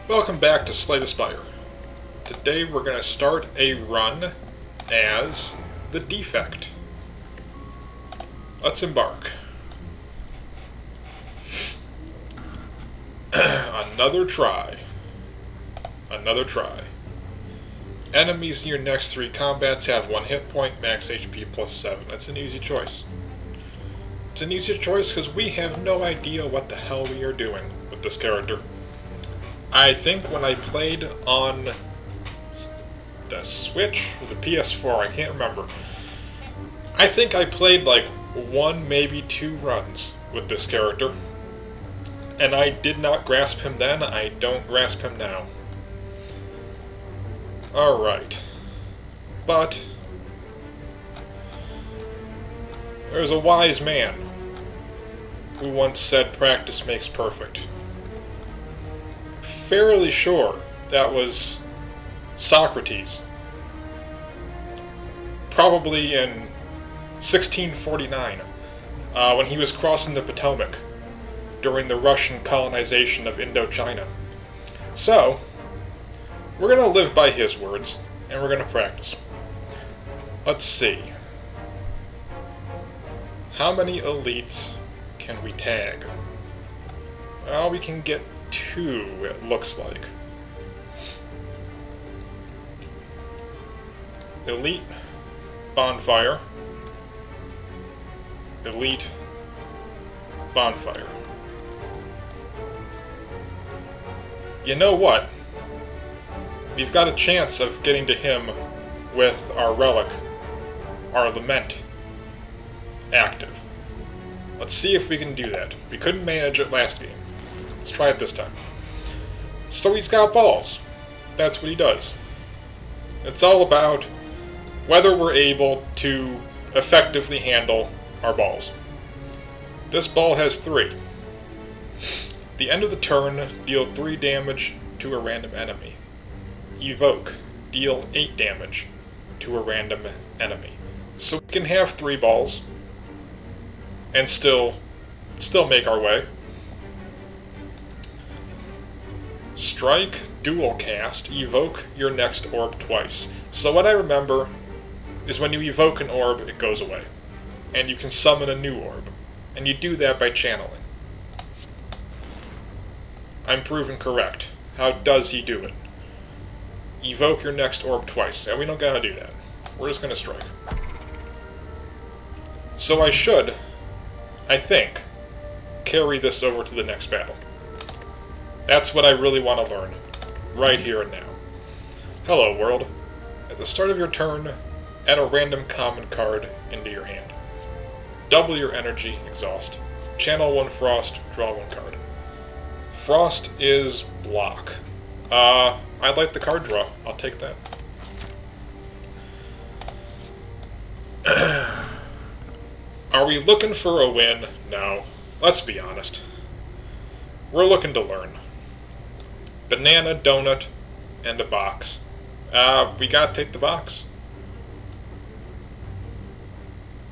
Welcome back to Slay the Spire. Today we're going to start a run as the Defect. Let's embark. Another try. Another try. Enemies in your next 3 combats have 1 hit point, max HP plus 7. That's an easy choice. It's an easy choice because we have no idea what the hell we are doing with this character. I think when I played on the Switch or the PS4, I can't remember. I think I played like 1, maybe 2 runs with this character. And I did not grasp him then, I don't grasp him now. Alright. But there's a wise man who once said practice makes perfect. Fairly sure that was Socrates. Probably in 1649, when he was crossing the Potomac during the Russian colonization of Indochina. So, we're going to live by his words, and we're going to practice. Let's see. How many elites can we tag? Well, we can get 2, it looks like. Elite Bonfire. Elite Bonfire. You know what? We've got a chance of getting to him with our relic, our lament, active. Let's see if we can do that. We couldn't manage it last game. Let's try it this time. So he's got balls. That's what he does. It's all about whether we're able to effectively handle our balls. This ball has 3. The end of the turn, deal 3 damage to a random enemy. Evoke, deal 8 damage to a random enemy. So we can have 3 balls and still make our way. Strike, dual cast, evoke your next orb twice. So what I remember is when you evoke an orb, it goes away. And you can summon a new orb. And you do that by channeling. I'm proven correct. How does he do it? Evoke your next orb twice. And we don't gotta do that. We're just gonna strike. So I should, I think, carry this over to the next battle. That's what I really want to learn, right here and now. Hello, world. At the start of your turn, add a random common card into your hand. Double your energy, exhaust. Channel 1 Frost, draw 1 card. Frost is block. I like the card draw. I'll take that. Are we looking for a win? No. Let's be honest. We're looking to learn. Banana, donut, and a box. We gotta take the box.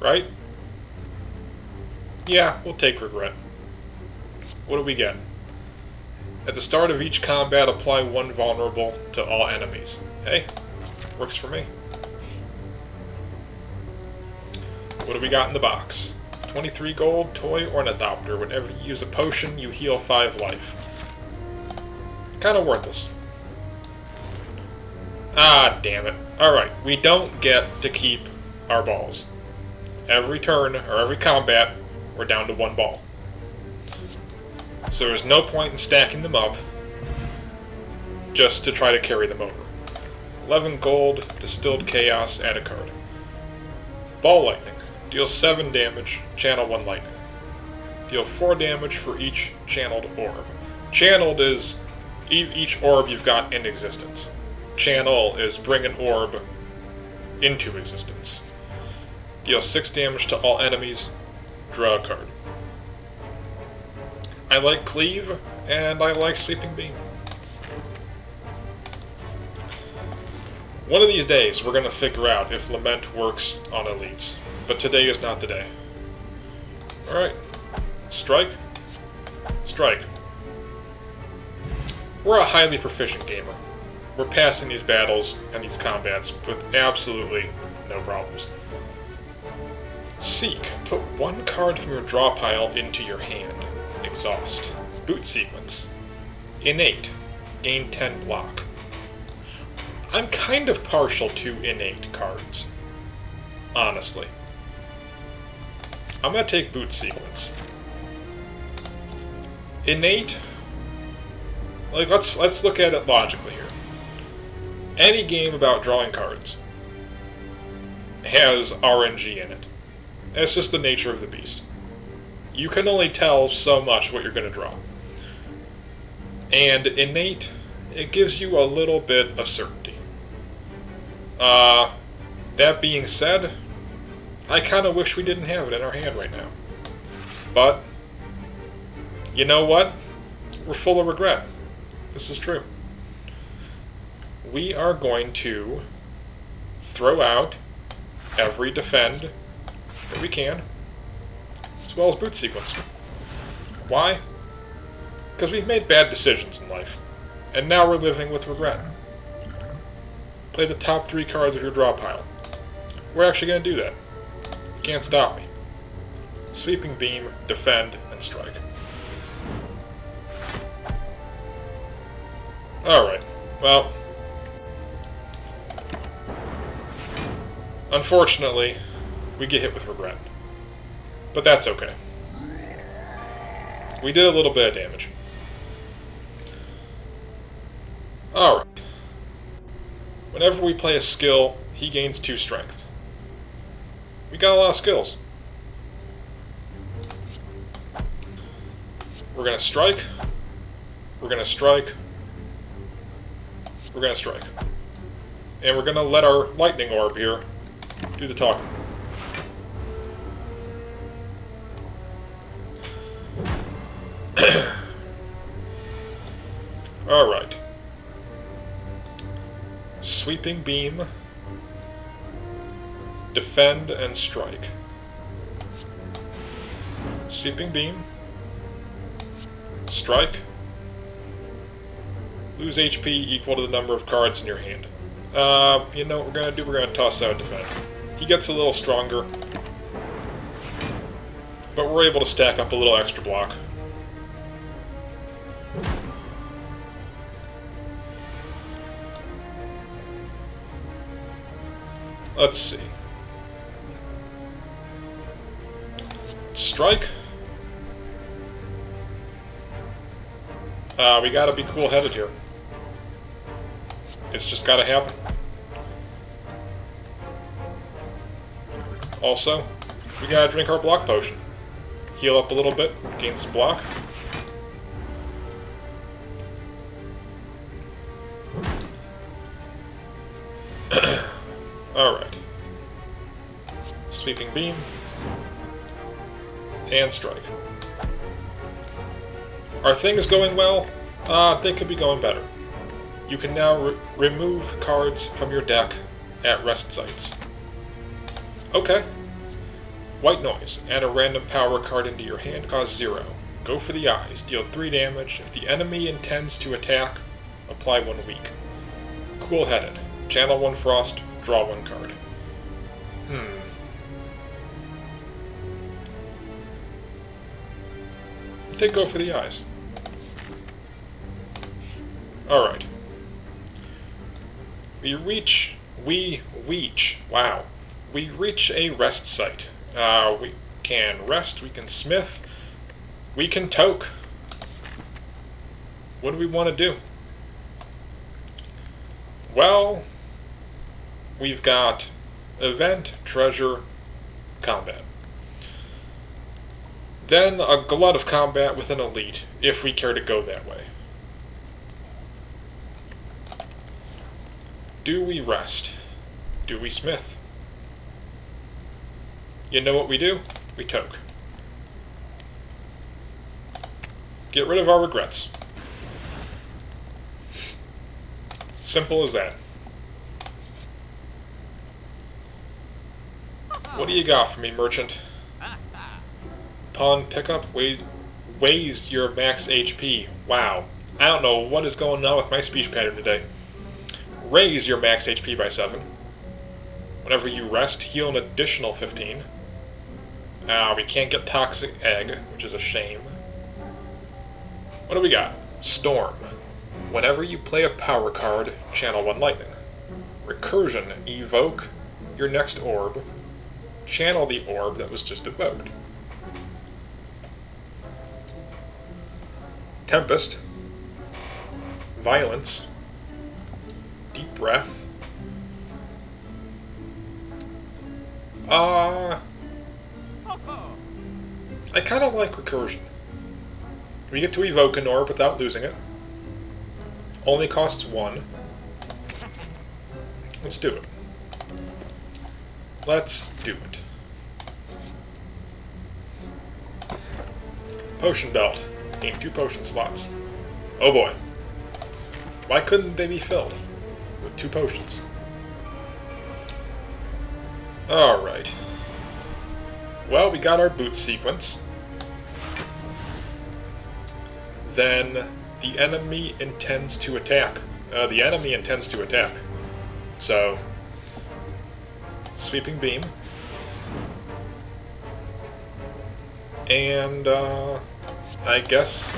Right? Yeah, we'll take regret. What do we get? At the start of each combat, apply 1 vulnerable to all enemies. Hey, works for me. What do we got in the box? 23 gold, toy, or an adopter. Whenever you use a potion, you heal 5 life. Kind of worthless. Ah, damn it. Alright, we don't get to keep our balls. Every turn, or every combat, we're down to 1 ball. So there's no point in stacking them up just to try to carry them over. 11 gold, distilled chaos, add a card. Ball lightning. Deal 7 damage, channel 1 lightning. Deal 4 damage for each channeled orb. Channeled is each orb you've got in existence. Channel is bring an orb into existence. Deal 6 damage to all enemies, draw a card. I like Cleave, and I like Sweeping Beam. One of these days, we're going to figure out if Lament works on elites, but today is not the day. Alright, strike, strike. we're a highly proficient gamer. We're passing these battles and these combats with absolutely no problems. Seek. Put one card from your draw pile into your hand. Exhaust. Boot sequence. Innate. Gain 10 block. I'm kind of partial to innate cards. Honestly. I'm going to take boot sequence. Innate. Like, let's look at it logically here. Any game about drawing cards has RNG in it. That's just the nature of the beast. You can only tell so much what you're going to draw. And innate, it gives you a little bit of certainty. That being said, I kind of wish we didn't have it in our hand right now. But, you know what? We're full of regret. This is true. We are going to throw out every defend that we can, as well as boot sequence. Why? Because we've made bad decisions in life, and now we're living with regret. Play the top 3 cards of your draw pile. We're actually going to do that. You can't stop me. Sweeping Beam, Defend, and Strike. Alright, well, unfortunately, we get hit with regret. But that's okay. We did a little bit of damage. Alright. Whenever we play a skill, he gains 2 strength. We got a lot of skills. We're going to strike. We're going to strike. We're going to strike. And we're going to let our lightning orb here do the talking. Alright. Sweeping Beam. Defend and Strike. Sweeping Beam. Strike. Lose HP equal to the number of cards in your hand. You know what we're going to do? We're going to toss out Defend. He gets a little stronger, but we're able to stack up a little extra block. Let's see. Strike. We gotta be cool-headed here. It's just gotta happen. Also, we gotta drink our block potion. Heal up a little bit, gain some block. Alright. Sweeping Beam. And Strike. Are things going well? They could be going better. You can now remove cards from your deck at rest sites. Okay. White Noise. Add a random power card into your hand, cost 0. Go for the eyes. Deal 3 damage. If the enemy intends to attack, apply 1 weak. Cool-headed. Channel 1 Frost. Draw 1 card. I think go for the eyes. Alright. We reach a rest site. We can rest, we can smith, we can toke. What do we want to do? Well, we've got event, treasure, combat. Then a glut of combat with an elite, if we care to go that way. Do we rest? Do we smith? You know what we do? We toke. Get rid of our regrets. Simple as that. What do you got for me, merchant? Pawn pickup weighs your max HP. Wow. I don't know what is going on with my speech pattern today. Raise your max HP by 7. Whenever you rest, heal an additional 15. We can't get Toxic Egg, which is a shame. What do we got? Storm. Whenever you play a power card, channel 1 lightning. Recursion. Evoke your next orb. Channel the orb that was just evoked. Tempest. Violence. Deep Breath. I kind of like Recursion. We get to evoke an orb without losing it. Only costs 1. Let's do it. Let's do it. Potion Belt. Gain 2 potion slots. Oh boy. Why couldn't they be filled with 2 potions? Alright. Well, we got our boot sequence. Then the enemy intends to attack. So, Sweeping Beam. And, I guess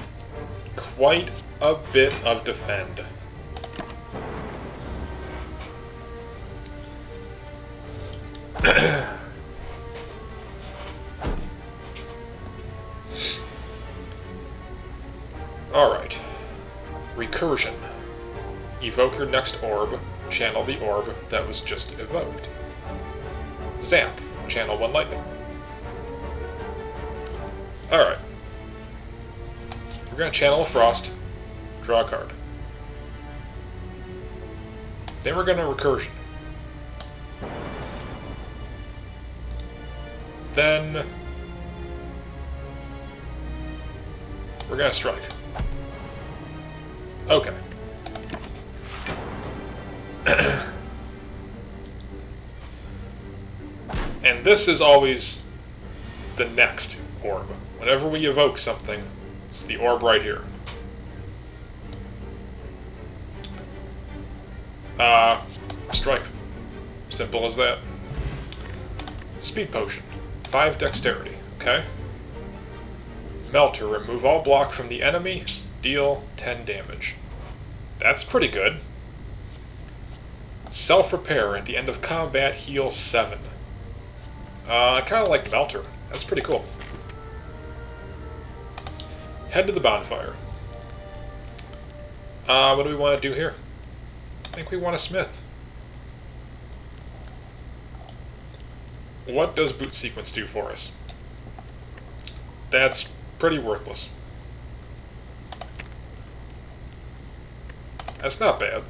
quite a bit of defend. Alright. Recursion. Evoke your next orb. Channel the orb that was just evoked. Zap. Channel 1 lightning. Alright. We're going to channel a Frost. Draw a card. Then we're going to Recursion. Then we're going to Strike. Okay. And this is always the next orb. Whenever we evoke something, it's the orb right here. Strike. Simple as that. Speed Potion. 5 dexterity, okay? Melter. Remove all block from the enemy. Deal 10 damage. That's pretty good. Self-repair. At the end of combat, heal 7. I kind of like Melter. That's pretty cool. Head to the bonfire. What do we want to do here? I think we want a smith. What does boot sequence do for us? That's pretty worthless. That's not bad.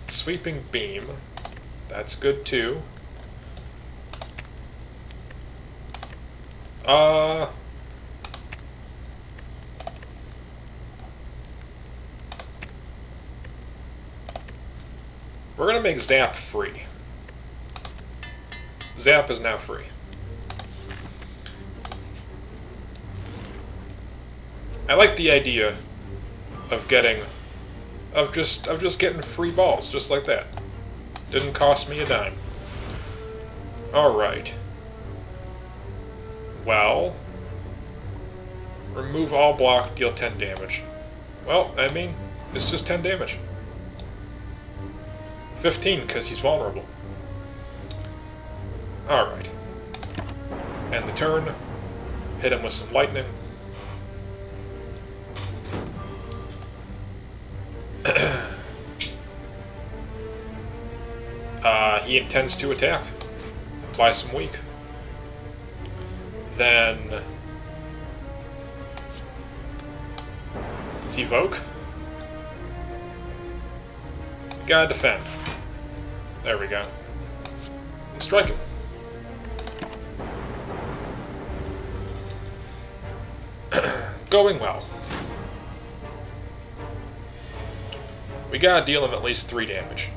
Sweeping Beam. That's good too. We're gonna make Zap free. Zap is now free. I like the idea of just getting free balls, just like that. Didn't cost me a dime. Alright. Well, remove all block, deal 10 damage. Well, I mean, it's just 10 damage. 15, because he's vulnerable. Alright. End the turn. Hit him with some lightning. He intends to attack. Apply some weak. Then let's evoke. We gotta defend. There we go. And strike him. Going well. We gotta deal him at least 3 damage.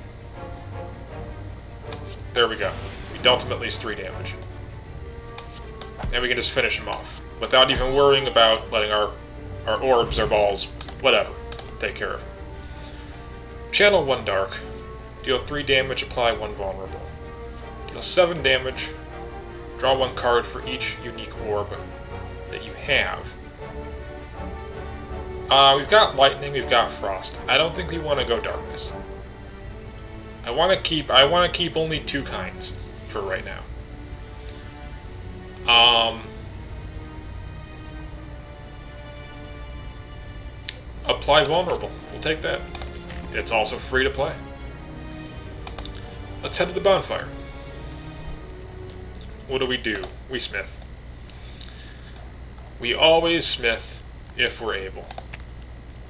There we go. We dealt him at least 3 damage. And we can just finish him off. Without even worrying about letting our orbs, our balls, whatever. take care of him. Channel 1 Dark. Deal 3 damage, apply 1 vulnerable. Deal 7 damage, draw 1 card for each unique orb that you have. We've got Lightning, we've got Frost. I don't think we want to go Darkness. I want to keep only 2 kinds for right now. Apply Vulnerable. We'll take that. It's also free to play. Let's head to the bonfire. What do? We smith. We always smith if we're able.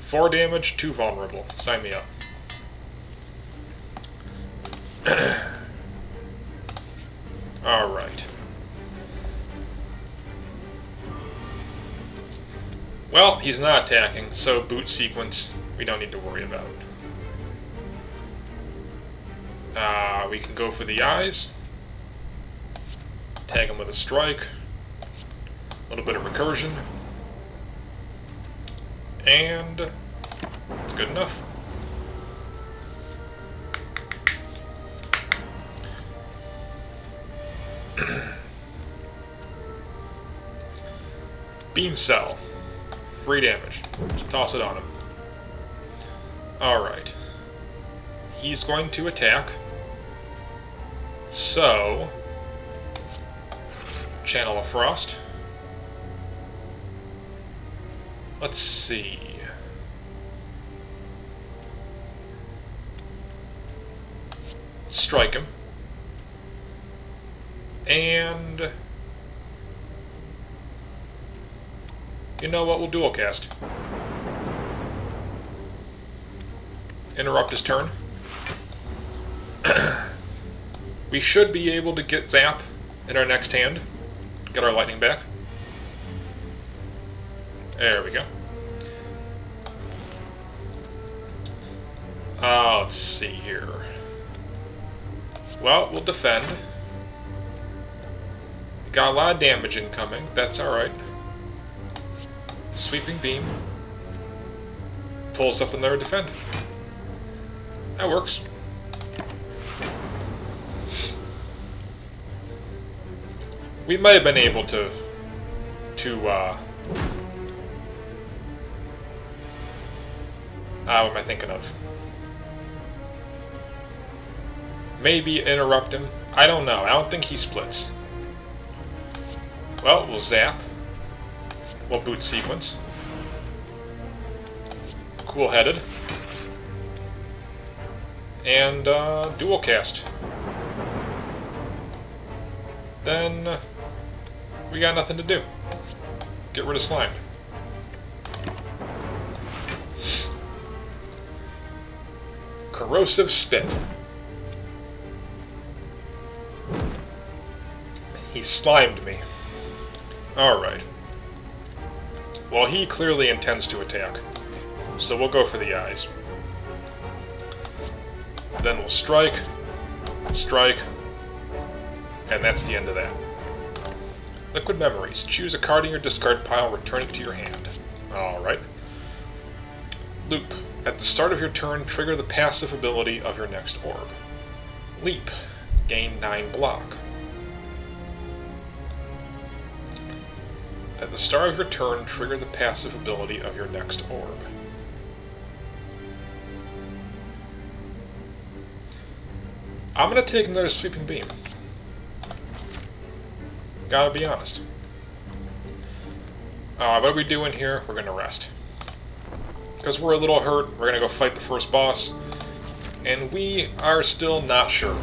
4 damage, 2 vulnerable. Sign me up. Alright. Well, he's not attacking, so boot sequence, we don't need to worry about. We can go for the eyes. Tag him with a strike. A little bit of recursion. And it's good enough. Beam Cell. Free damage. Just toss it on him. Alright. He's going to attack. So, Channel of Frost. Let's see. Strike him. And you know what? We'll dual cast. Interrupt his turn. We should be able to get Zap in our next hand. Get our lightning back. There we go. Let's see here. Well, we'll defend. Got a lot of damage incoming. That's alright. Sweeping Beam. Pull us up in there and defend. That works. We might have been able to what am I thinking of? Maybe interrupt him. I don't know. I don't think he splits. Well, we'll zap. We'll boot sequence. Cool-headed. And dual cast. Then we got nothing to do. Get rid of slime. Corrosive Spit. He slimed me. Alright. Well, he clearly intends to attack. So we'll go for the eyes. Then we'll strike. Strike. And that's the end of that. Liquid Memories. Choose a card in your discard pile, return it to your hand. Alright. Loop. At the start of your turn, trigger the passive ability of your next orb. Leap. Gain 9 block. At the start of your turn, trigger the passive ability of your next orb. I'm going to take another Sweeping Beam. Gotta be honest. What are we doing here? We're going to rest. Because we're a little hurt, we're going to go fight the first boss. And we are still not sure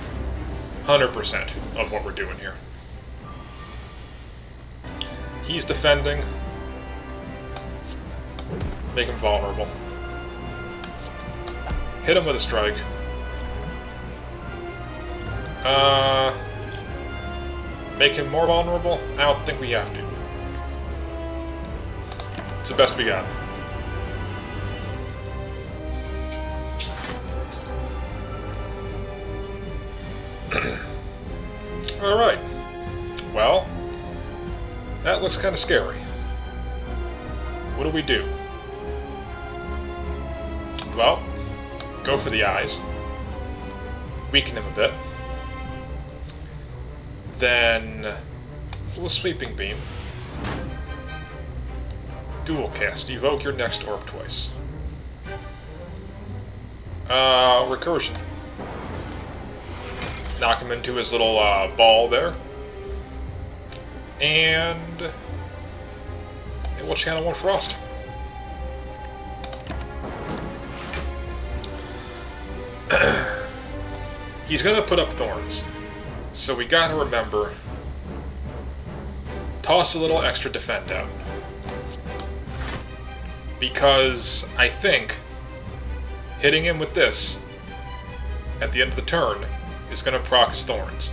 100% of what we're doing here. He's defending. Make him vulnerable. Hit him with a strike. Make him more vulnerable? I don't think we have to. It's the best we got. Alright. Well, that looks kind of scary. What do we do? Go for the eyes. Weaken him a bit. Then we'll Sweeping Beam. Dual Cast. Evoke your next orb twice. Recursion. Knock him into his little ball there. And we'll channel one Frost. He's gonna put up thorns, so we gotta remember, toss a little extra defend out. Because I think hitting him with this at the end of the turn is gonna proc his thorns.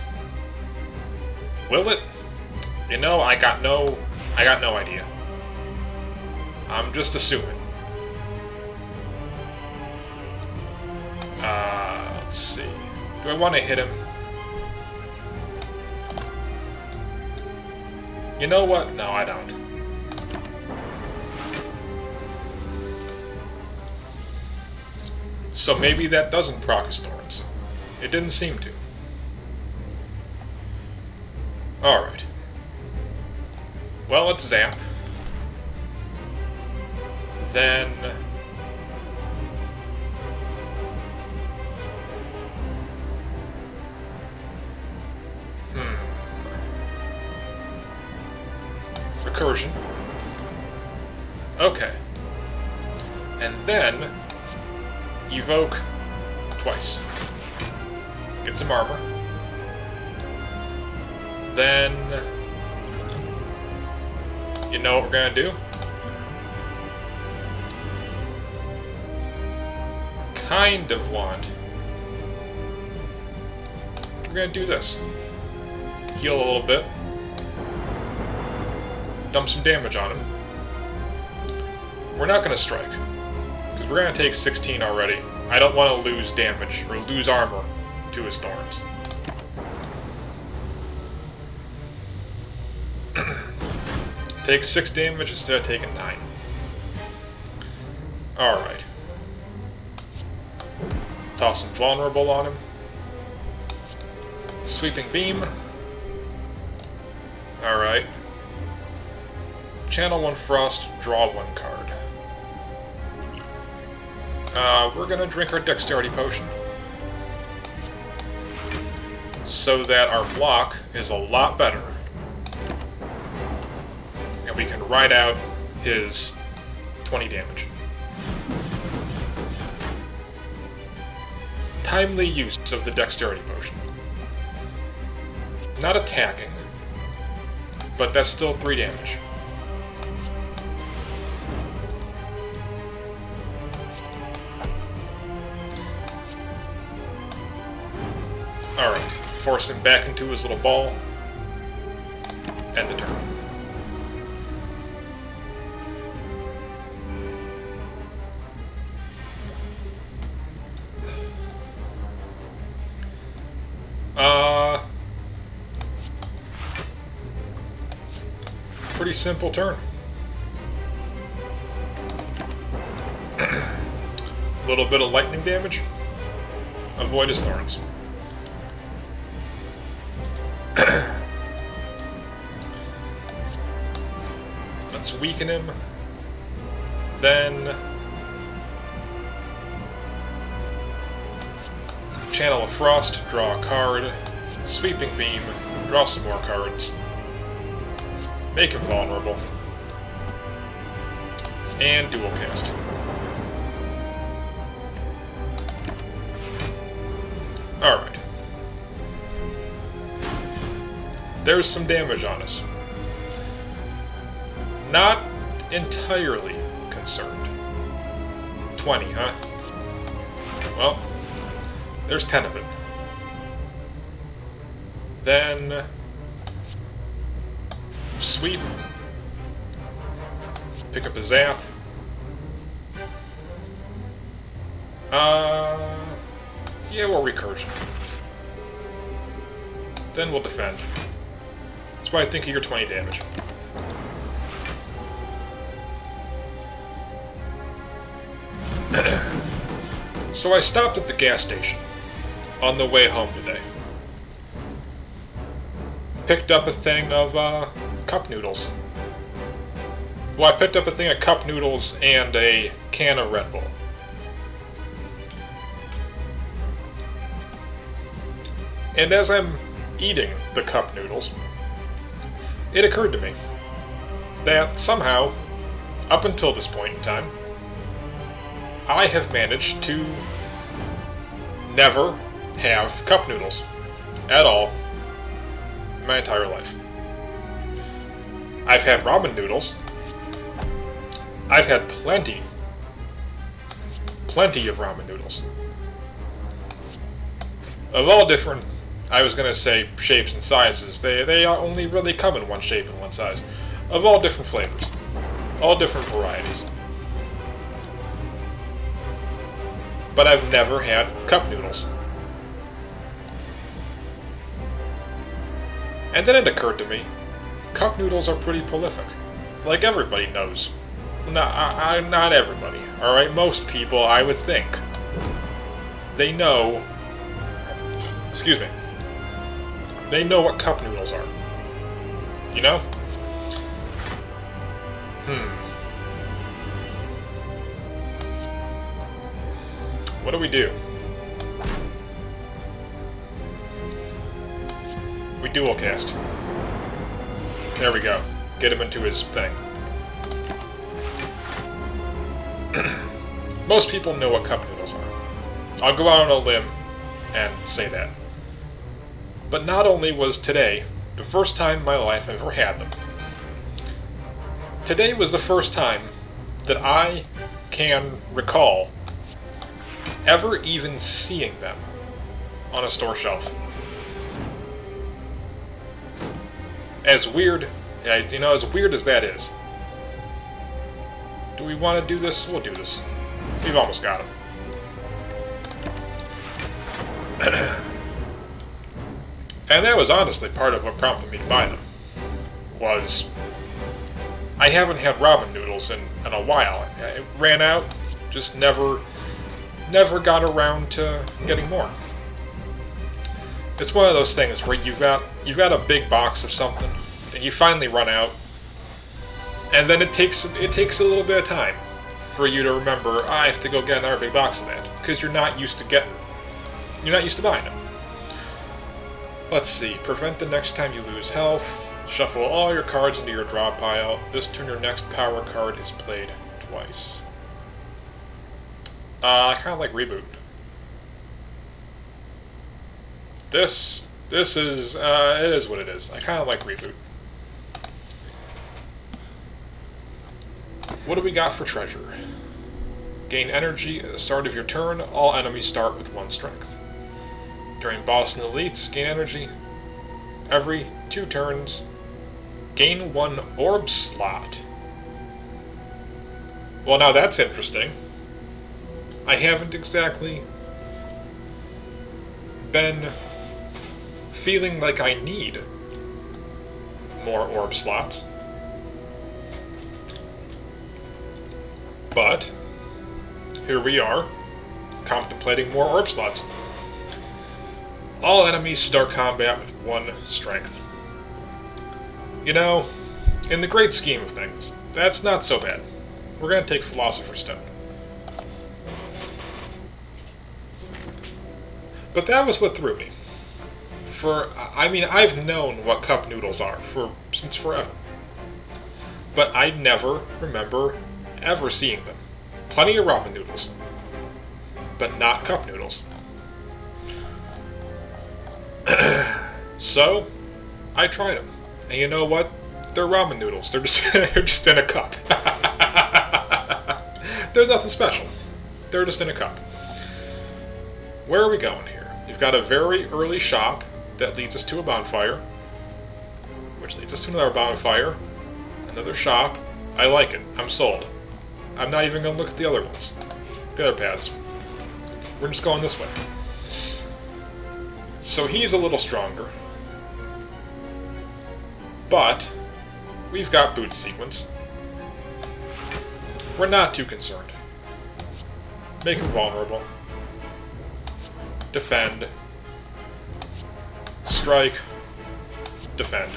Will it? You know, I got no idea. I'm just assuming. Let's see. Do I want to hit him? You know what? No, I don't. So maybe that doesn't proc his thorns. It didn't seem to. Alright. Well, let's zap. Then recursion. Okay. And then evoke twice. Get some armor. Then you know what we're gonna do? Kind of want. We're gonna do this. Heal a little bit. Dump some damage on him. We're not gonna strike, because we're gonna take 16 already. I don't want to lose damage, or lose armor, to his thorns. Take 6 damage instead of taking 9. Alright. Toss some vulnerable on him. Sweeping Beam. Alright. Channel 1 Frost, draw 1 card. We're gonna drink our Dexterity Potion. So that our block is a lot better. And we can ride out his 20 damage. Timely use of the Dexterity Potion. Not attacking, but that's still 3 damage. Alright, force him back into his little ball. End the turn. Pretty simple turn. A little bit of lightning damage. Avoid his thorns. Let's weaken him. Then Channel of Frost, draw a card. Sweeping Beam, draw some more cards. Make him vulnerable. And dual cast. Alright. There's some damage on us. Not entirely concerned. 20, huh? Well, there's 10 of it. Then sweep. Pick up a zap. Yeah, we'll recursion. Then we'll defend. That's why I think of your 20 damage. So I stopped at the gas station on the way home today. Picked up a thing of cup noodles. Well, I picked up a thing of cup noodles and a can of Red Bull. And as I'm eating the cup noodles, it occurred to me that somehow, up until this point in time, I have managed to never have cup noodles at all in my entire life. I've had ramen noodles. I've had plenty of ramen noodles. Of all different, I was going to say shapes and sizes. They only really come in one shape and one size. Of all different flavors. All different varieties. But I've never had cup noodles. And then it occurred to me, cup noodles are pretty prolific. Like everybody knows. Not everybody, alright? Most people, I would think, they know... Excuse me. They know what cup noodles are. You know? What do? We dual cast. There we go. Get him into his thing. Most people know what cup noodles are. I'll go out on a limb and say that. But not only was today the first time in my life I've ever had them, today was the first time that I can recall ever even seeing them on a store shelf. As weird, as weird as that is. Do we want to do this? We'll do this. We've almost got them. And that was honestly part of what prompted me to buy them. Was I haven't had ramen noodles in a while. It ran out. Just never got around to getting more. It's one of those things where you've got a big box of something, and you finally run out, and then it takes a little bit of time for you to remember, I have to go get another big box of that, because you're not used to buying them. Let's see, prevent the next time you lose health, shuffle all your cards into your draw pile, this turn your next power card is played twice. I kind of like reboot. This is, it is what it is. I kind of like reboot. What do we got for treasure? Gain energy at the start of your turn. All enemies start with 1 strength. During boss and elites, gain energy every 2 turns. Gain 1 orb slot. Well, now that's interesting. I haven't exactly been feeling like I need more orb slots. But here we are, contemplating more orb slots. All enemies start combat with 1 strength. You know, in the great scheme of things, that's not so bad. We're going to take Philosopher's Stone. But that was what threw me. I've known what cup noodles are since forever. But I never remember ever seeing them. Plenty of ramen noodles, but not cup noodles. So, I tried them. And you know what? They're ramen noodles. They're just in a cup. There's nothing special. They're just in a cup. Where are we going here? You've got a very early shop that leads us to a bonfire, which leads us to another bonfire, another shop. I like it. I'm sold. I'm not even going to look at the other ones, the other paths. We're just going this way. So he's a little stronger, but we've got boot sequence. We're not too concerned. Make him vulnerable. defend, strike, defend.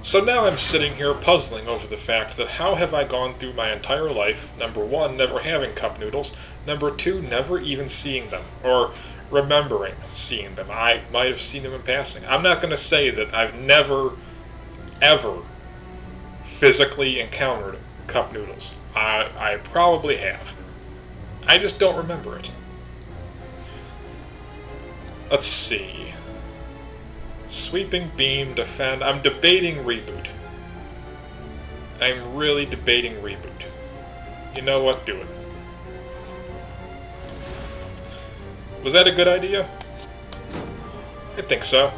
So now I'm sitting here puzzling over the fact that how have I gone through my entire life, number one, never having cup noodles, number two, never even seeing them, or remembering seeing them. I might have seen them in passing. I'm not going to say that I've never, ever physically encountered cup noodles. I probably have. I just don't remember it. Let's see. Sweeping beam, defend. I'm debating reboot. I'm really debating reboot. You know what? Do it. Was that a good idea? I think so.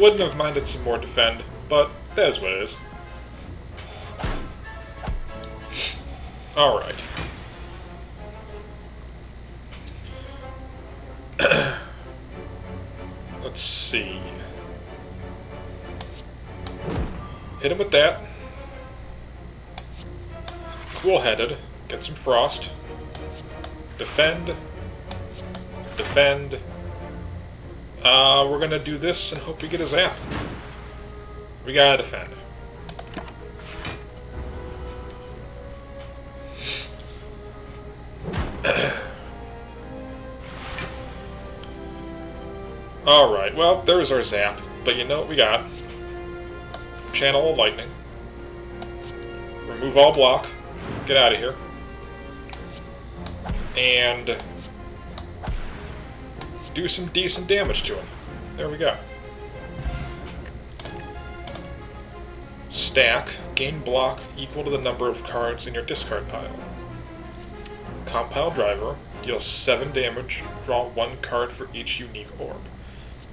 Wouldn't have minded some more defend, but that is what it is. Alright. Let's see. Hit him with that. Cool-headed. Get some frost. Defend. Defend. We're gonna do this and hope we get a zap. We gotta defend. Alright, well, there's our zap. But you know what we got? Channel of lightning. Remove all block. Get out of here. And do some decent damage to him. There we go. Stack. Gain block equal to the number of cards in your discard pile. Compile driver. Deal 7 damage. Draw 1 card for each unique orb.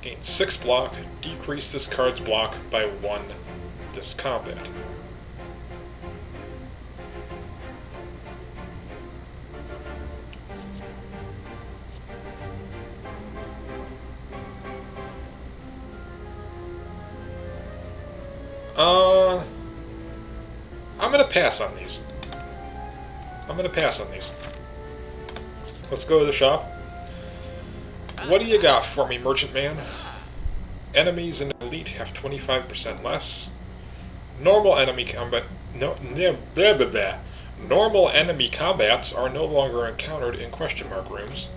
Gain 6 block. Decrease this card's block by 1 this combat. I'm gonna pass on these. Let's go to the shop. What do you got for me, merchant man? Enemies in Elite have 25% less. Normal enemy combat... Normal enemy combats are no longer encountered in question mark rooms.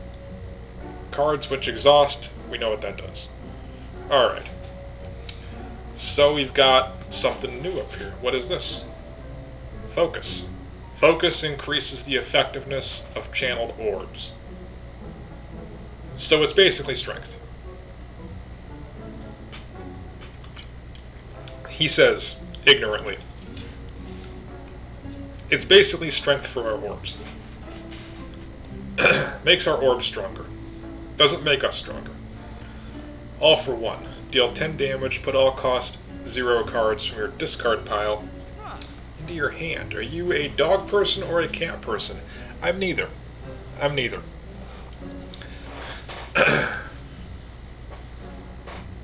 Cards which exhaust, we know what that does. Alright. So we've got something new up here. What is this? Focus. Focus increases the effectiveness of channeled orbs. So it's basically strength. He says, ignorantly, it's basically strength for our orbs. Makes our orbs stronger. Doesn't make us stronger. All for 1. Deal 10 damage, put all cost 0 cards from your discard pile into your hand. Are you a dog person or a cat person? I'm neither.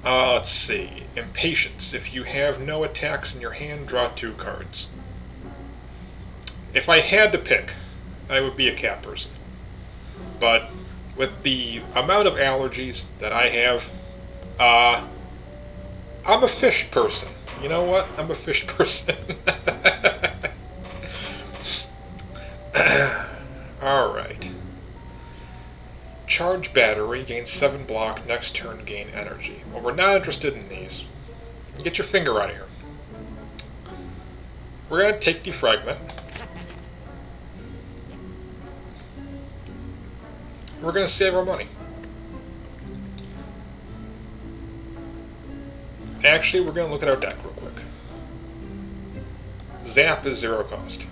Let's see. Impatience. If you have no attacks in your hand, draw 2 cards. If I had to pick, I would be a cat person. But with the amount of allergies that I have, I'm a fish person. You know what? I'm a fish person. Alright. Charge battery, gain 7 block, next turn gain energy. Well, we're not interested in these. Get your finger out of here. We're going to take defragment. We're going to save our money. Actually, we're going to look at our deck real quick. Zap is 0 cost.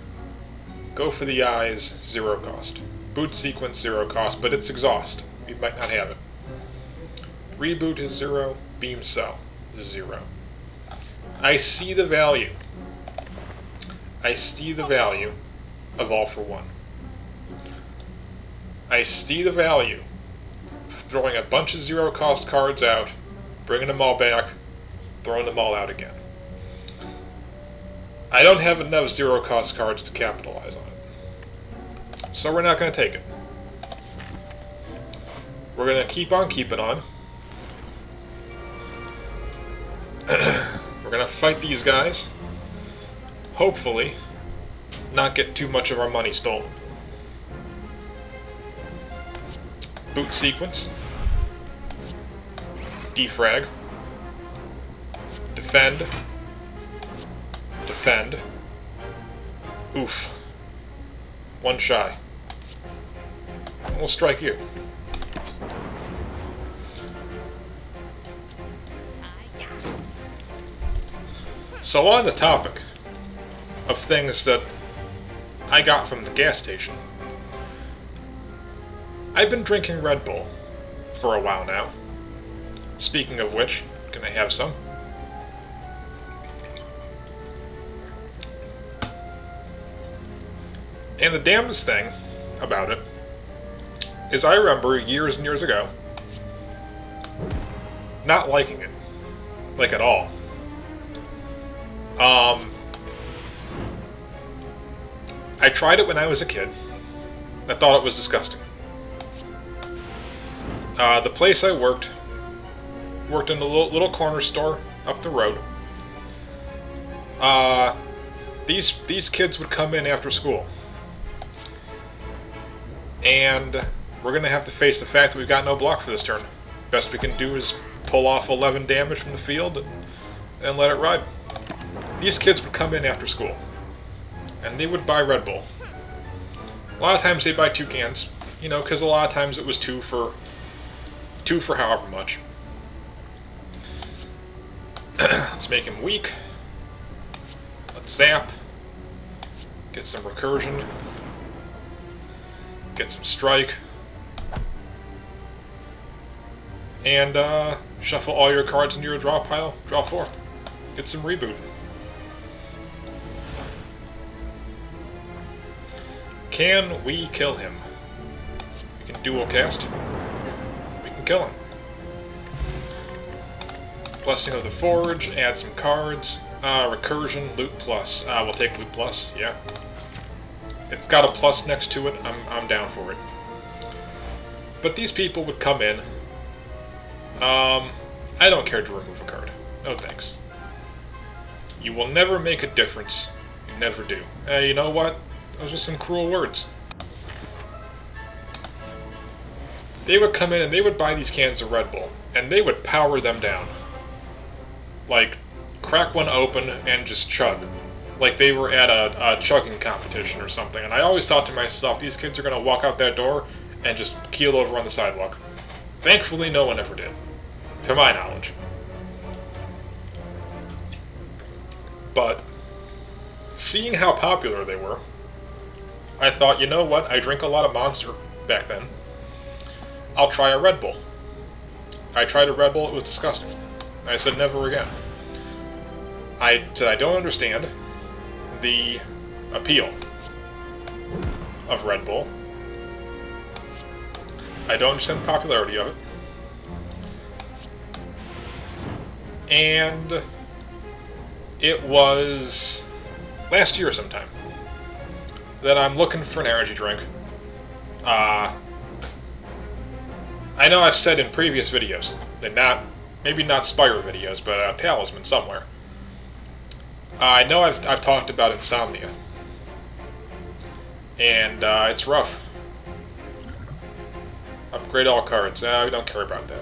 Go for the eyes, 0 cost. Boot sequence, 0 cost, but it's exhaust. We might not have it. Reboot is 0. Beam cell, 0. I see the value. I see the value of All for One. I see the value of throwing a bunch of zero-cost cards out, bringing them all back, throwing them all out again. I don't have enough zero-cost cards to capitalize on it. So we're not going to take it. We're going to keep on keeping on. We're going to fight these guys. Hopefully, not get too much of our money stolen. Boot sequence. Defrag. Defend. Defend. Oof. One shy. We'll strike you. So on the topic of things that I got from the gas station, I've been drinking Red Bull for a while now. Speaking of which, can I have some? And the damnedest thing about it is I remember years and years ago not liking it. Like at all. I tried it when I was a kid. I thought it was disgusting. The place I worked in a little corner store up the road. These kids would come in after school. And we're going to have to face the fact that we've got no block for this turn. Best we can do is pull off 11 damage from the field and let it ride. These kids would come in after school, and they would buy Red Bull. A lot of times they'd buy 2 cans, because a lot of times it was two for however much. Let's make him weak. Let's zap. Get some recursion. Get some strike. And shuffle all your cards into your draw pile. Draw 4. Get some reboot. Can we kill him? We can dual cast. We can kill him. Blessing of the Forge. Add some cards. Recursion. Loot plus. We'll take loot plus. Yeah. It's got a plus next to it. I'm down for it. But these people would come in. I don't care to remove a card. No thanks. You will never make a difference. You never do. You know what? Those are some cruel words. They would come in and they would buy these cans of Red Bull, and they would power them down. Like, crack one open and just chug. Like they were at a chugging competition or something. And I always thought to myself, these kids are going to walk out that door and just keel over on the sidewalk. Thankfully, no one ever did. To my knowledge. But, seeing how popular they were, I thought, you know what, I drink a lot of Monster back then. I'll try a Red Bull. I tried a Red Bull, it was disgusting. I said never again. I don't understand the appeal of Red Bull. I don't understand the popularity of it. And it was last year sometime that I'm looking for an energy drink. I know I've said in previous videos, that maybe not Spire videos, but Talisman somewhere. I know I've talked about insomnia, and it's rough. Upgrade all cards. We don't care about that.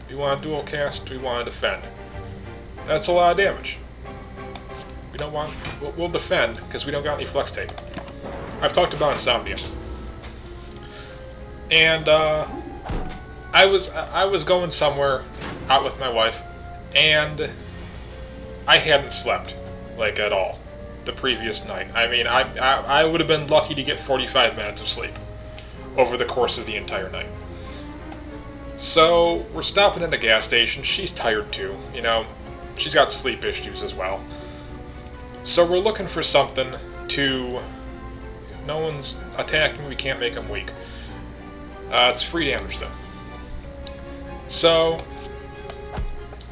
We want to dual cast. We want to defend. That's a lot of damage. We don't want. We'll defend because we don't got any flex tape. I've talked about insomnia, and I was going somewhere out with my wife, and I hadn't slept like at all the previous night. I mean, I would have been lucky to get 45 minutes of sleep over the course of the entire night. So we're stopping in the gas station. She's tired too, she's got sleep issues as well. So we're looking for something to... No one's attacking, we can't make them weak. It's free damage though. So,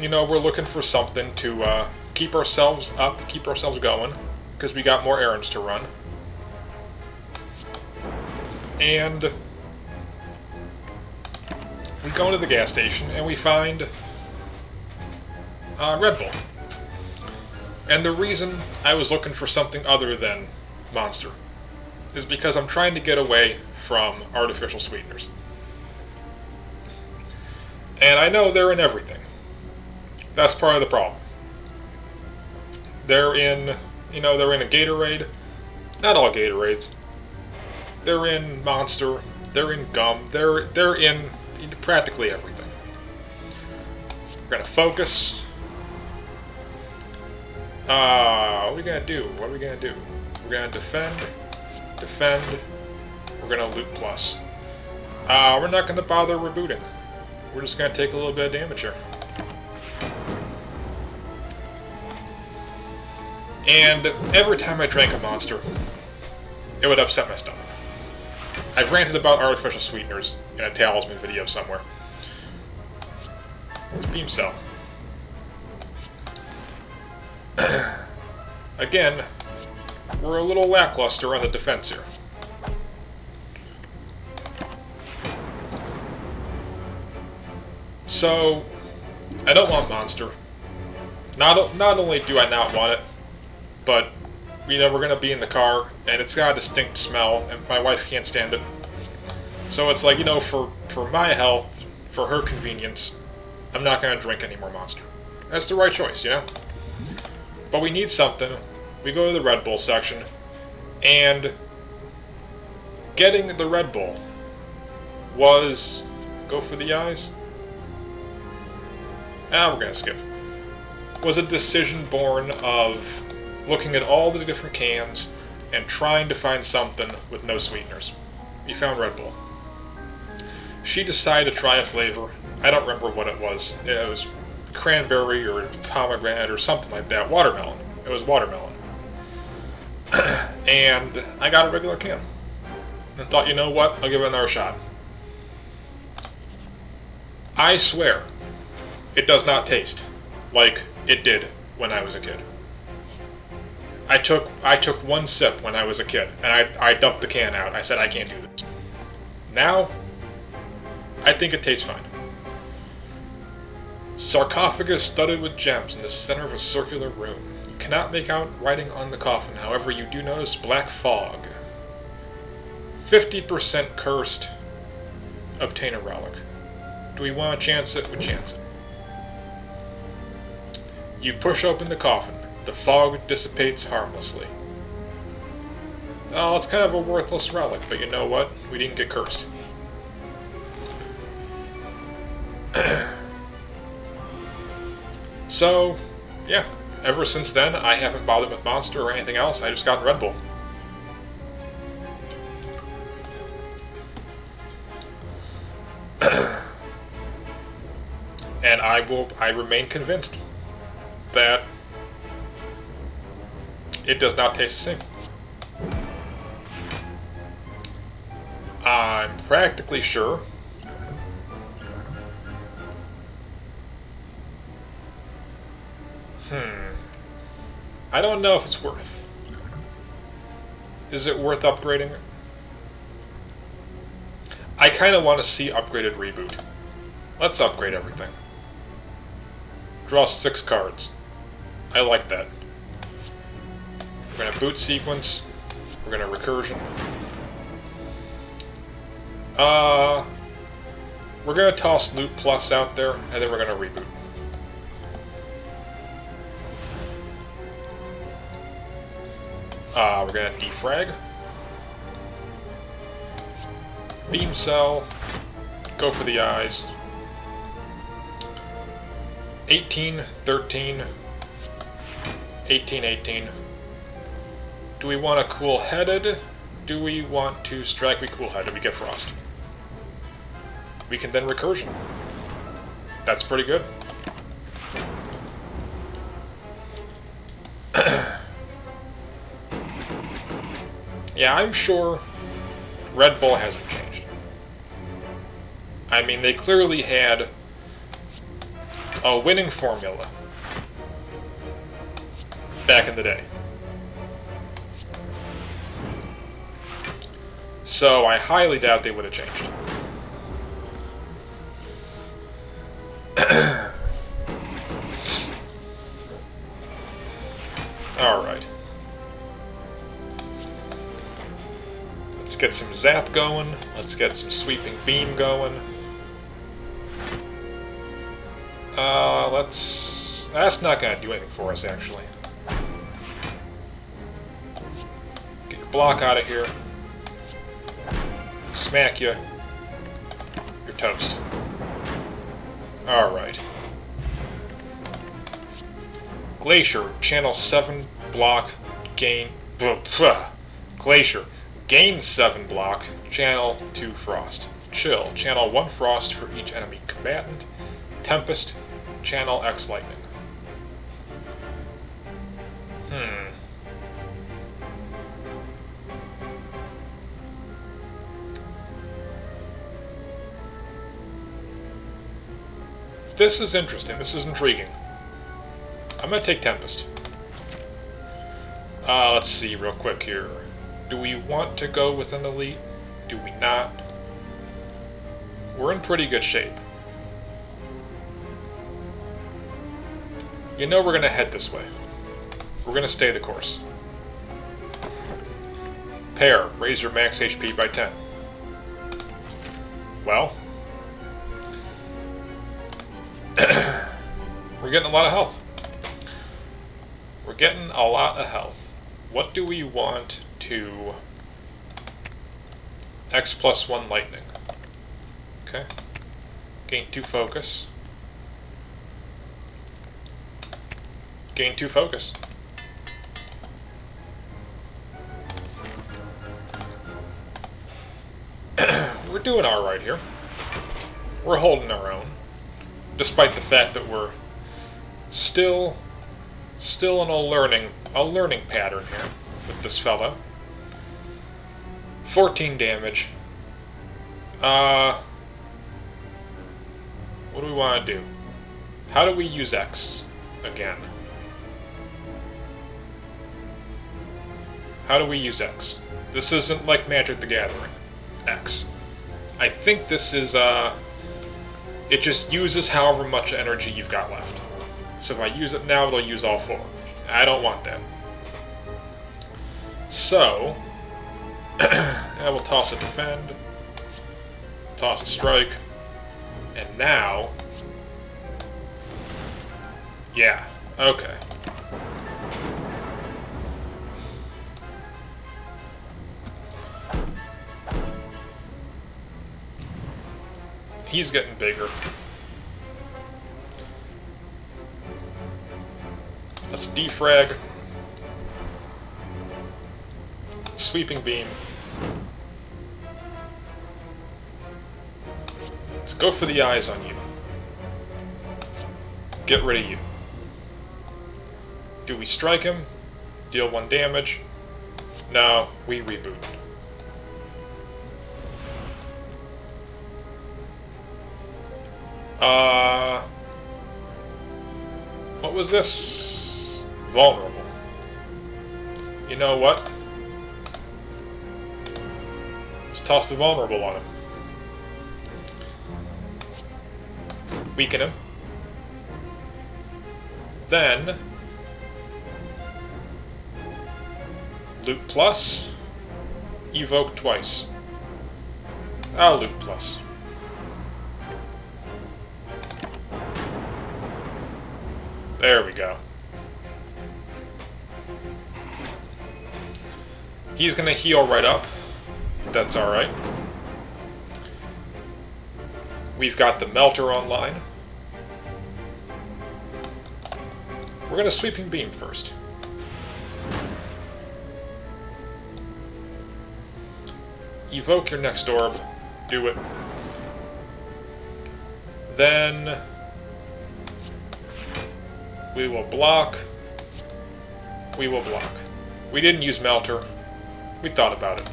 you know, we're looking for something to keep ourselves up, keep ourselves going, because we got more errands to run. And we go into the gas station and we find Red Bull. And the reason I was looking for something other than Monster is because I'm trying to get away from artificial sweeteners. And I know they're in everything. That's part of the problem. They're in, you know, they're in a Gatorade. Not all Gatorades. They're in Monster. They're in gum. They're in practically everything. We're gonna focus. What are we gonna do? What are we gonna do? We're gonna defend. We're gonna loot plus. We're not gonna bother rebooting. We're just gonna take a little bit of damage here. And every time I drank a Monster, it would upset my stomach. I've ranted about artificial sweeteners in a Talisman video somewhere. It's Beam Cell. Again, we're a little lackluster on the defense here. So, I don't want Monster. Not only do I not want it, but, you know, we're going to be in the car, and it's got a distinct smell, and my wife can't stand it. So it's like, you know, for my health, for her convenience, I'm not going to drink any more Monster. That's the right choice, you know? But we need something. We go to the Red Bull section, and getting the Red Bull was... Go for the eyes? We're going to skip. Was a decision born of looking at all the different cans and trying to find something with no sweeteners. We found Red Bull. She decided to try a flavor. I don't remember what it was. It was cranberry or pomegranate or something like that. Watermelon. It was watermelon. And I got a regular can. And thought, you know what? I'll give it another shot. I swear, it does not taste like it did when I was a kid. I took one sip when I was a kid, and I dumped the can out. I said, I can't do this. Now, I think it tastes fine. Sarcophagus studded with gems in the center of a circular room. You cannot make out writing on the coffin, however you do notice black fog. 50% cursed. Obtain a relic. Do we want to chance it? We chance it. You push open the coffin. The fog dissipates harmlessly. Oh, it's kind of a worthless relic, but you know what? We didn't get cursed. So, yeah. Ever since then, I haven't bothered with Monster or anything else. I just got Red Bull. And I remain convinced that it does not taste the same. I'm practically sure I don't know if it's worth. Is it worth upgrading? I kind of want to see upgraded reboot. Let's upgrade everything. Draw 6 cards. I like that. We're going to boot sequence. We're going to recursion. We're going to toss loot plus out there, and then we're going to reboot. We're going to defrag. Beam cell. Go for the eyes. 18, 13, 18, 18. Do we want a cool-headed? Do we want to strike? We cool-headed. We get frost. We can then recursion. That's pretty good. Yeah, I'm sure Red Bull hasn't changed. I mean, they clearly had a winning formula back in the day. So I highly doubt they would have changed. Alright. Let's get some zap going. Let's get some sweeping beam going. That's not gonna do anything for us, actually. Get your block out of here. Smack you. You're toast. Alright. Glacier, channel 7 block, gain... Glacier, gain 7 block, channel 2 frost. Chill, channel 1 frost for each enemy combatant. Tempest, channel X lightning. This is interesting. This is intriguing. I'm going to take Tempest. Let's see real quick here. Do we want to go with an elite? Do we not? We're in pretty good shape. You know we're going to head this way. We're going to stay the course. Pair, raise your max HP by 10. Well, we're getting a lot of health. We're getting a lot of health. What do we want to... X plus 1 lightning. Okay. Gain 2 focus. Gain 2 focus. We're doing alright here. We're holding our own. Despite the fact that we're still in a learning pattern here with this fella. 14 damage. What do we want to do? How do we use X again? How do we use X? This isn't like Magic the Gathering. X. I think this is, it just uses however much energy you've got left. So if I use it now, it'll use all 4. I don't want that. So, I will toss a defend, toss a strike, and now, yeah, okay. He's getting bigger. Let's defrag. Sweeping beam. Let's go for the eyes on you. Get rid of you. Do we strike him? Deal 1 damage? No, we reboot. What was this? Vulnerable. You know what? Let's toss the vulnerable on him. Weaken him. Then loot plus. Evoke twice. I'll loot plus. There we go. He's gonna heal right up. That's alright. We've got the Melter online. We're gonna Sweeping Beam first. Evoke your next orb. Do it. Then we will block. We will block. We didn't use Melter. We thought about it.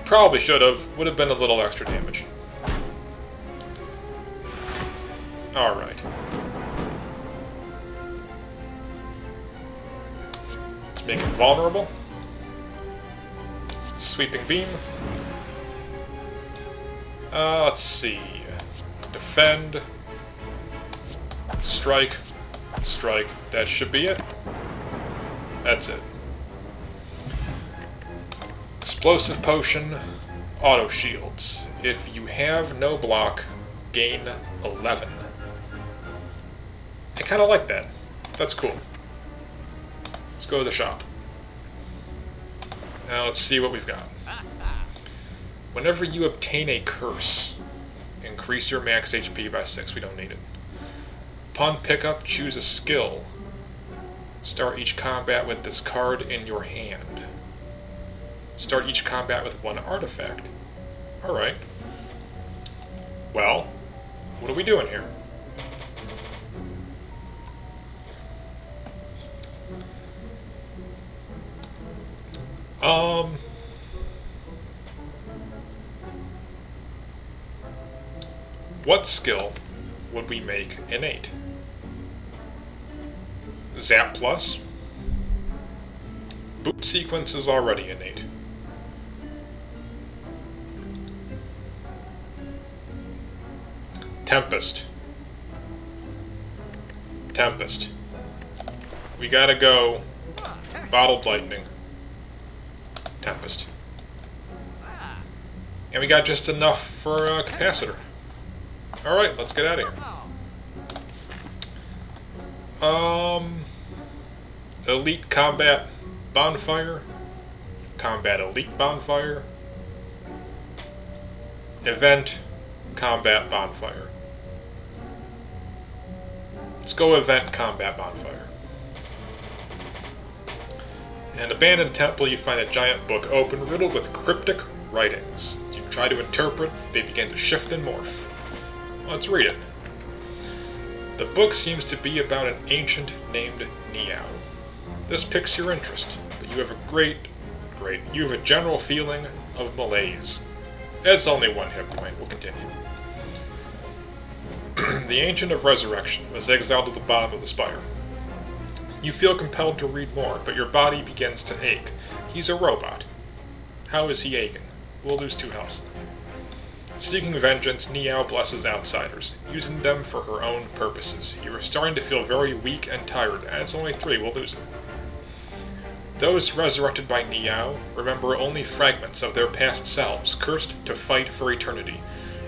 Probably should have. Would have been a little extra damage. Alright. Let's make him vulnerable. Sweeping beam. Let's see. Defend. Strike. Strike. That should be it. That's it. Explosive potion. Auto shields. If you have no block, gain 11. I kind of like that. That's cool. Let's go to the shop. Now let's see what we've got. Whenever you obtain a curse, increase your max HP by 6. We don't need it. Upon pickup, choose a skill. Start each combat with this card in your hand. Start each combat with one artifact. Alright. Well, what are we doing here? What skill would we make innate? Zap plus? Boot sequence is already innate. Tempest. Tempest. We gotta go Bottled Lightning. Tempest. And we got just enough for a capacitor. Alright, let's get out of here. Elite Combat Bonfire. Combat Elite Bonfire. Event Combat Bonfire. Let's go Event Combat Bonfire. In Abandoned Temple, you find a giant book open, riddled with cryptic writings. As you try to interpret, they begin to shift and morph. Let's read it. The book seems to be about an ancient named Niao. This piques your interest, but you have a general feeling of malaise. That's only one hit point. We'll continue. The Ancient of Resurrection was exiled to the bottom of the Spire. You feel compelled to read more, but your body begins to ache. He's a robot. How is he aching? We'll lose 2 health. Seeking vengeance, Niao blesses outsiders, using them for her own purposes. You are starting to feel very weak and tired, and it's only 3, we'll lose it. Those resurrected by Niao remember only fragments of their past selves, cursed to fight for eternity.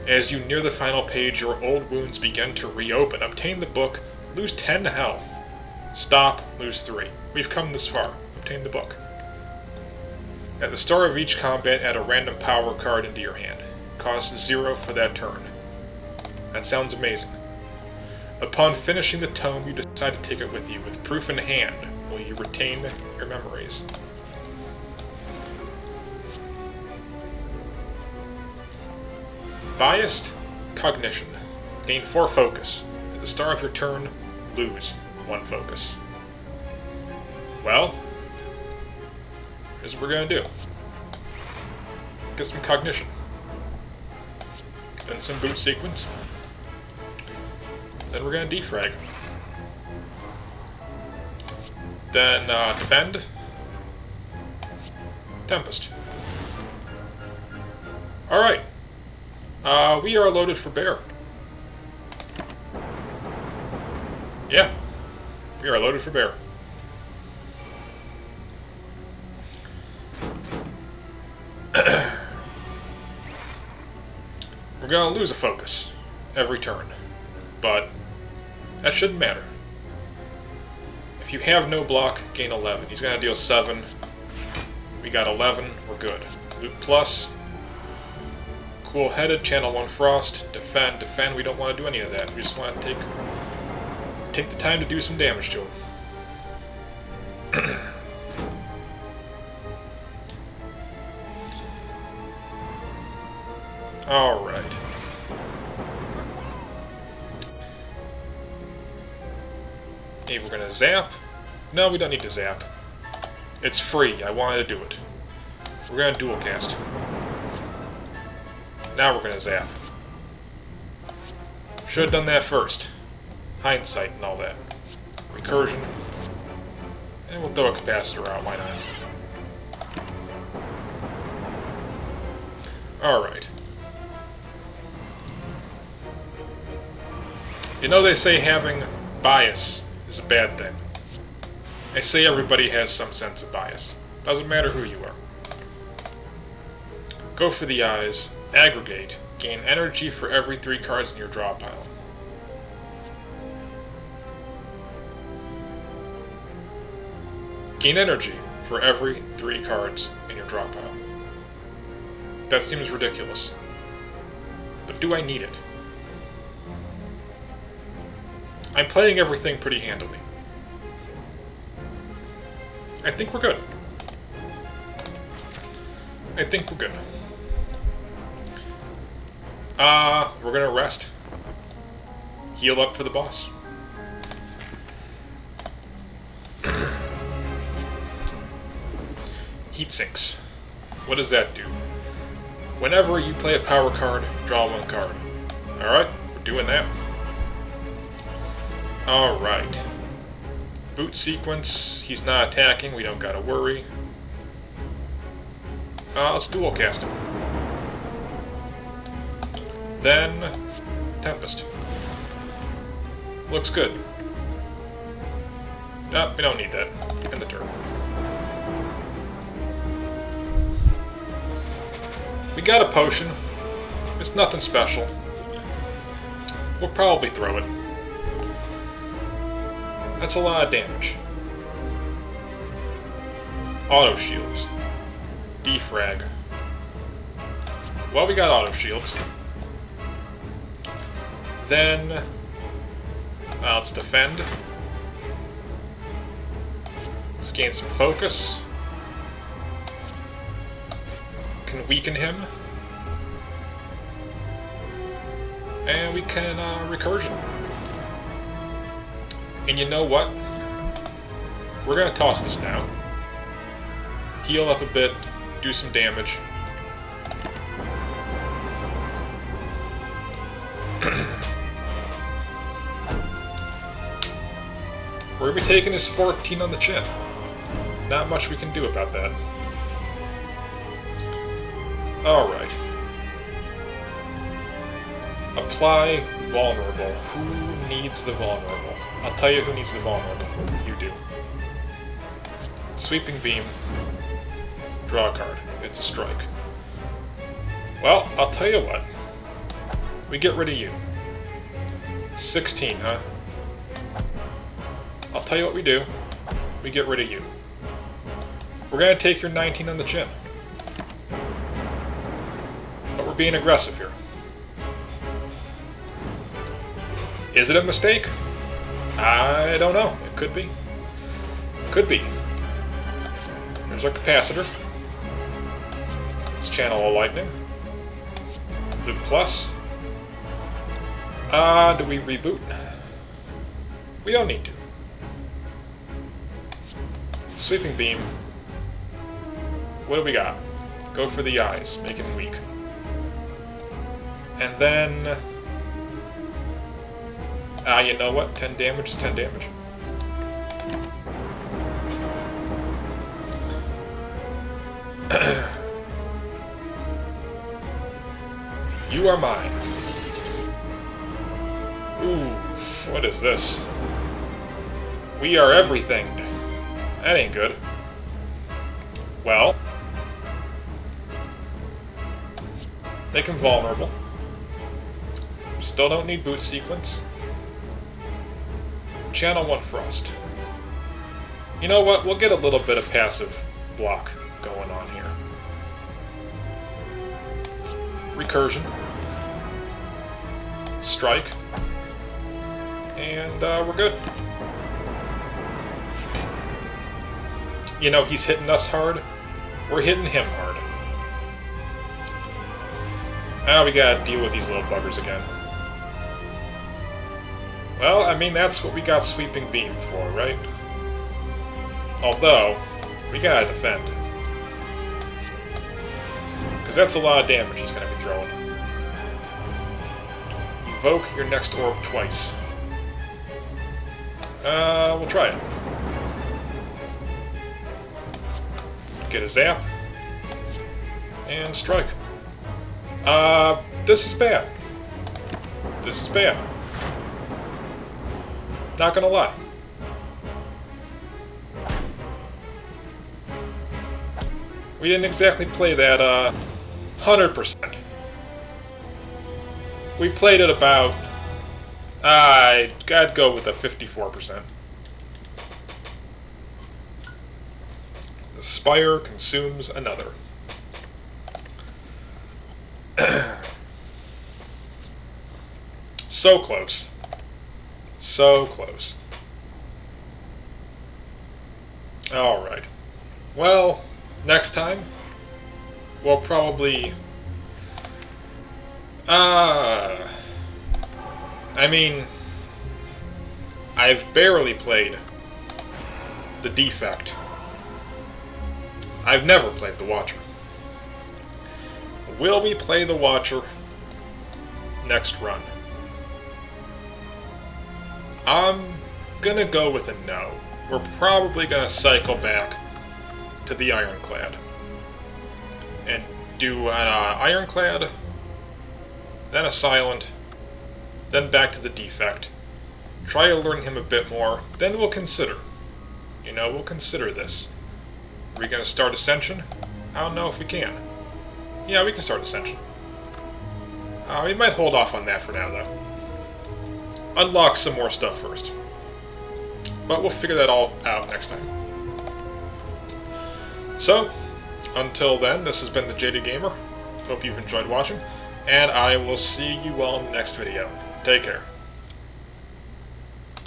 As you near the final page, your old wounds begin to reopen. Obtain the book, lose 10 health. Stop, lose 3. We've come this far. Obtain the book. At the start of each combat, add a random power card into your hand. Costs 0 for that turn. That sounds amazing. Upon finishing the tome, you decide to take it with you. With proof in hand, will you retain your memories? Biased Cognition. Gain 4 focus. At the start of your turn, lose 1 focus. Well, here's what we're going to do. Get some cognition. Then some boot sequence. Then we're going to defrag. Then defend. Tempest. Alright. We are loaded for bear. Yeah. We are loaded for bear. We're going to lose a focus every turn, but that shouldn't matter. If you have no block, gain 11. He's going to deal 7. We got 11. We're good. Loot plus. Cool-headed, channel 1 frost. Defend. Defend. We don't want to do any of that. We just want to take the time to do some damage to him. Alright. Maybe we're gonna zap? No, we don't need to zap. It's free. I wanted to do it. We're gonna dual cast. Now we're gonna zap. Should have done that first. Hindsight and all that. Recursion. And we'll throw a capacitor out, why not? Alright. You know they say having bias is a bad thing. I say everybody has some sense of bias. Doesn't matter who you are. Go for the eyes, aggregate, gain energy for every 3 cards in your draw pile. Gain energy for every 3 cards in your draw pile. That seems ridiculous. But do I need it? I'm playing everything pretty handily. I think we're good. I think we're good. We're gonna rest. Heal up for the boss. Heat sinks. What does that do? Whenever you play a power card, draw 1 card. Alright, we're doing that. Alright. Boot sequence, he's not attacking, we don't gotta worry. Let's dual cast him. Then, Tempest. Looks good. Nope, we don't need that. End the turn. We got a potion. It's nothing special. We'll probably throw it. That's a lot of damage. Auto shields. Defrag. Well, we got auto shields. Then, let's defend. Let's gain some focus. Can weaken him. And we can recursion. And you know what? We're gonna toss this now. Heal up a bit, do some damage. We're gonna be taking his 14 on the chin. Not much we can do about that. Alright. Apply vulnerable. Who needs the vulnerable? I'll tell you who needs the vulnerable. You do. Sweeping beam. Draw a card. It's a strike. Well, I'll tell you what. We get rid of you. 16, huh? I'll tell you what we do. We get rid of you. We're gonna take your 19 on the chin. But we're being aggressive here. Is it a mistake? I don't know. It could be. Could be. There's our capacitor. Let's channel a lightning. Loop plus. Do we reboot? We don't need to. Sweeping beam. What do we got? Go for the eyes. Make him weak. And then... you know what? 10 damage is 10 damage. You are mine. Ooh, what is this? We are everything. That ain't good. Well, make him vulnerable. Still don't need boot sequence. Channel 1 Frost. You know what? We'll get a little bit of passive block going on here. Recursion. Strike. And we're good. You know, he's hitting us hard. We're hitting him hard. Now we gotta deal with these little buggers again. Well, I mean, that's what we got Sweeping Beam for, right? Although, We gotta defend. Because that's a lot of damage he's gonna be throwing. Evoke your next orb twice. We'll try it. Get a zap. And strike. This is bad. This is bad. Not gonna lie. We didn't exactly play that, 100%. We played it about... I'd go with a 54%. The Spire consumes another. So close. So close. Alright. Well, next time, we'll probably... I mean, I've barely played the Defect. I've never played the Watcher. Will we play the Watcher next run? I'm gonna go with a no. We're probably gonna cycle back to the Ironclad and do an Ironclad, then a Silent, then back to the Defect. Try to learn him a bit more, then we'll consider. You know, we'll consider this. Are we gonna start Ascension? I don't know if we can. Yeah, we can start Ascension. We might hold off on that for now, though. Unlock some more stuff first. But we'll figure that all out next time. So, until then, this has been the Jaded Gamer. Hope you've enjoyed watching, and I will see you all in the next video. Take care.